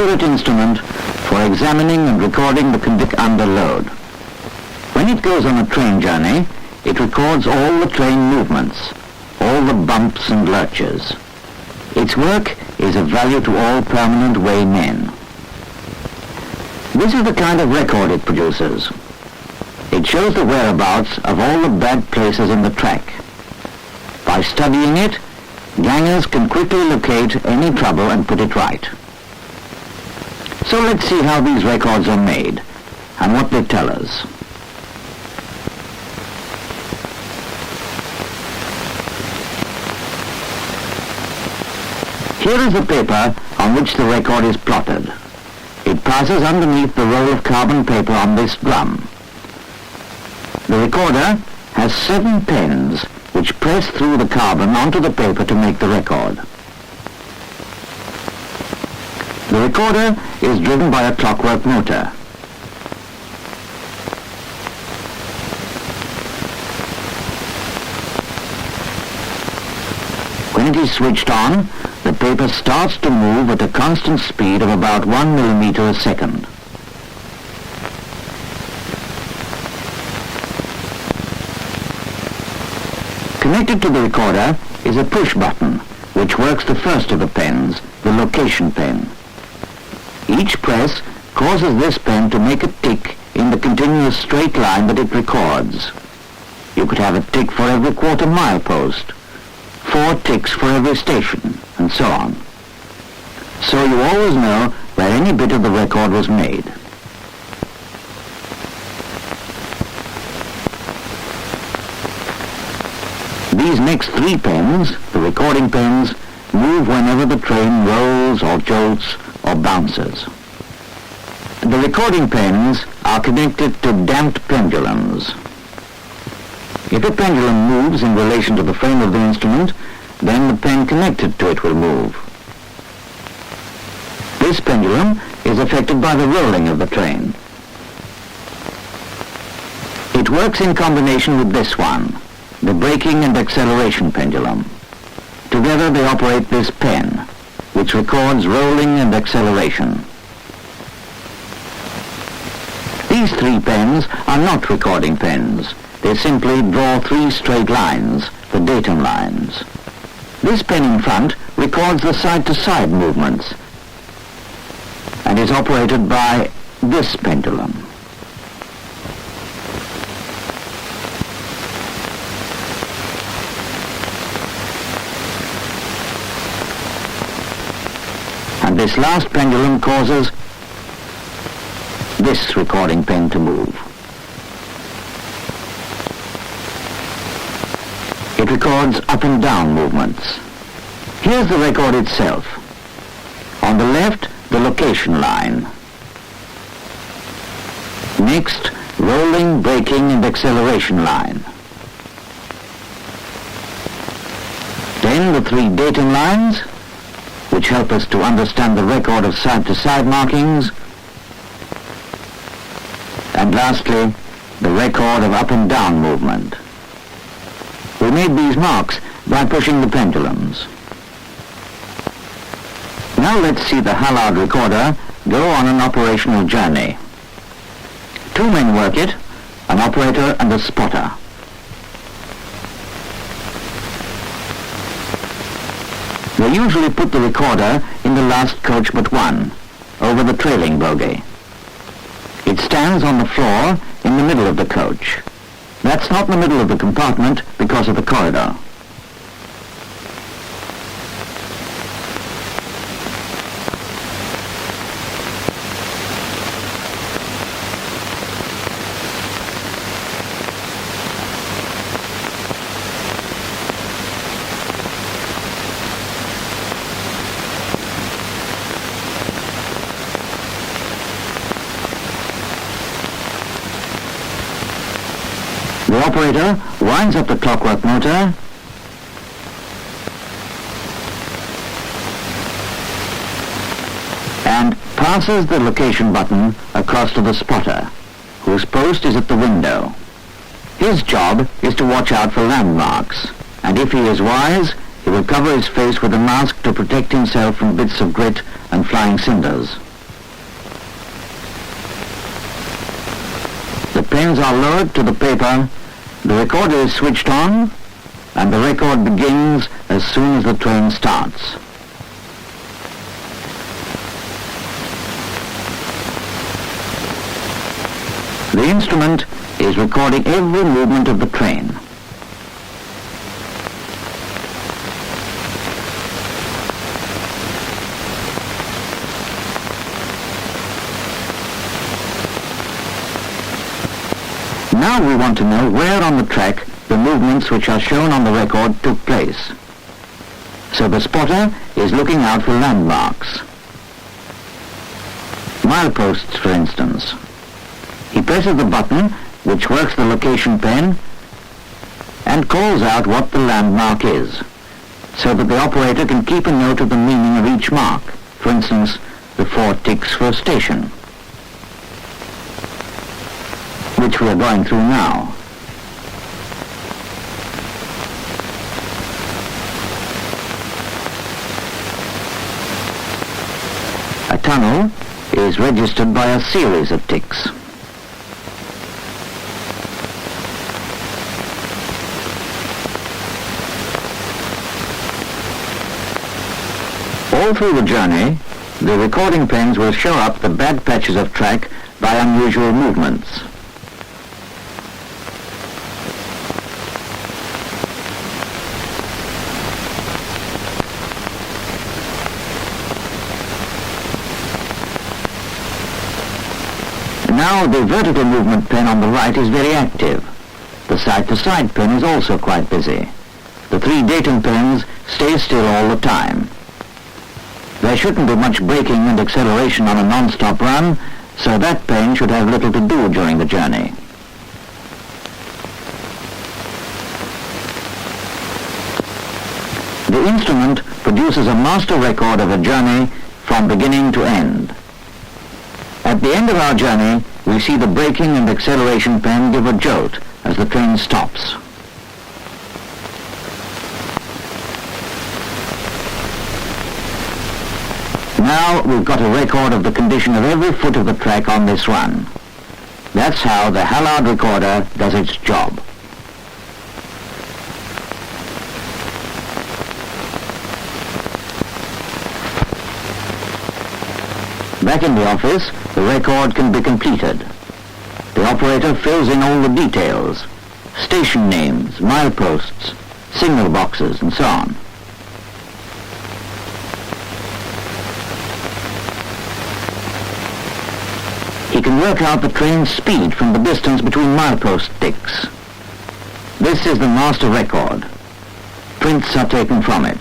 accurate instrument for examining and recording the condition under load. When it goes on a train journey, it records all the train movements, all the bumps and lurches. Its work is of value to all permanent way men. This is the kind of record it produces. It shows the whereabouts of all the bad places in the track. By studying it, gangers can quickly locate any trouble and put it right. So let's see how these records are made and what they tell us. Here is the paper on which the record is plotted. It passes underneath the roll of carbon paper on this drum. The recorder has 7 pens which press through the carbon onto the paper to make the record. The recorder is driven by a clockwork motor. When it is switched on, the paper starts to move at a constant speed of about 1 millimeter a second. Connected to the recorder is a push button, which works the first of the pens, the location pen. Each press causes this pen to make a tick in the continuous straight line that it records. You could have a tick for every quarter-mile post, 4 ticks for every station, and so on. So you always know where any bit of the record was made. These next 3 pens, the recording pens, move whenever the train rolls or jolts or bounces. The recording pens are connected to damped pendulums. If a pendulum moves in relation to the frame of the instrument, then the pen connected to it will move. This pendulum is affected by the rolling of the train. It works in combination with this one, the braking and acceleration pendulum. Together they operate this pen, which records rolling and acceleration. These 3 pens are not recording pens. They simply draw 3 straight lines, the datum lines. This pen in front records the side-to-side movements and is operated by this pendulum. And this last pendulum causes this recording pen to move. It records up and down movements. Here's the record itself. On the left, the location line. Next, rolling, braking, and acceleration line. Then the 3 datum lines, which help us to understand the record of side-to-side markings. And lastly, the record of up and down movement. We made these marks by pushing the pendulums. Now let's see the Hallade recorder go on an operational journey. 2 men work it, an operator and a spotter. They usually put the recorder in the last coach but one, over the trailing bogie. It stands on the floor in the middle of the coach. That's not in the middle of the compartment because of the corridor. The operator winds up the clockwork motor and passes the location button across to the spotter, whose post is at the window. His job is to watch out for landmarks, and if he is wise, he will cover his face with a mask to protect himself from bits of grit and flying cinders. pens are lowered to the paper, the recorder is switched on, and the record begins as soon as the train starts. The instrument is recording every movement of the train. Now we want to know where on the track the movements which are shown on the record took place. So the spotter is looking out for landmarks. Mileposts, for instance. He presses the button which works the location pen and calls out what the landmark is, so that the operator can keep a note of the meaning of each mark. For instance, the 4 ticks for a station, which we are going through now. A tunnel is registered by a series of ticks. All through the journey, the recording pens will show up the bad patches of track by unusual movements. Now the vertical movement pen on the right is very active. The side-to-side pen is also quite busy. The 3 datum pens stay still all the time. There shouldn't be much braking and acceleration on a non-stop run, so that pen should have little to do during the journey. The instrument produces a master record of a journey from beginning to end. At the end of our journey, we see the braking and acceleration pen give a jolt as the train stops. Now we've got a record of the condition of every foot of the track on this run. That's how the Hallade recorder does its job. Back in the office, the record can be completed. The operator fills in all the details: station names, mileposts, signal boxes, and so on. He can work out the train's speed from the distance between milepost ticks. This is the master record. Prints are taken from it.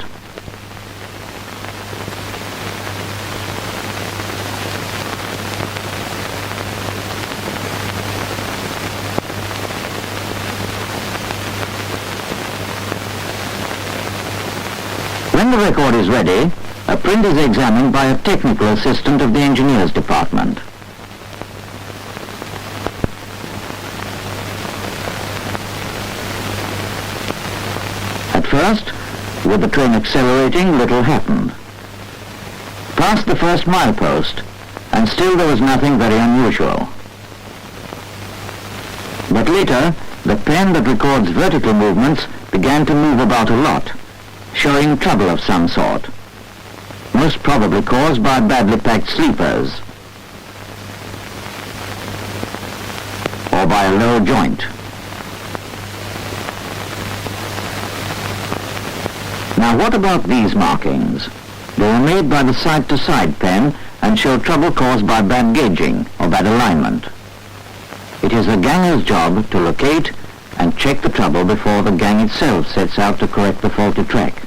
When the record is ready, a print is examined by a technical assistant of the engineers department. At first, with the train accelerating, little happened. Passed the first milepost, and still there was nothing very unusual. But later, the pen that records vertical movements began to move about a lot, showing trouble of some sort, most probably caused by badly packed sleepers or by a low joint. Now what about these markings? They were made by the side-to-side pen and show trouble caused by bad gauging or bad alignment. It is the ganger's job to locate and check the trouble before the gang itself sets out to correct the faulty track.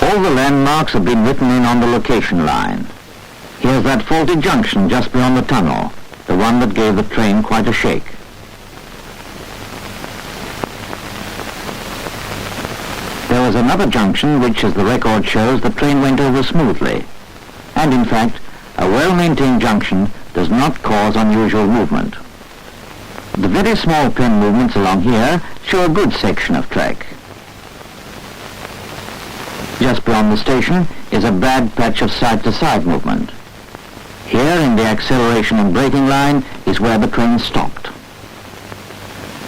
All the landmarks have been written in on the location line. Here's that faulty junction just beyond the tunnel, the one that gave the train quite a shake. There was another junction which, as the record shows, the train went over smoothly. And in fact, a well-maintained junction does not cause unusual movement. The very small pen movements along here show a good section of track. Just beyond the station is a bad patch of side-to-side movement. Here in the acceleration and braking line is where the train stopped.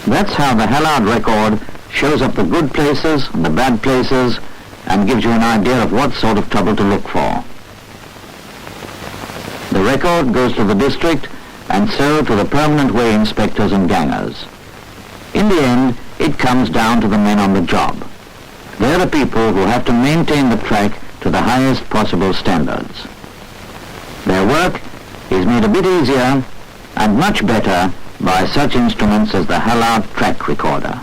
That's how the Hallade record shows up the good places and the bad places and gives you an idea of what sort of trouble to look for. The record goes to the district and so to the permanent way inspectors and gangers. In the end, it comes down to the men on the job. They're the people who have to maintain the track to the highest possible standards. Their work is made a bit easier and much better by such instruments as the Hallade track recorder.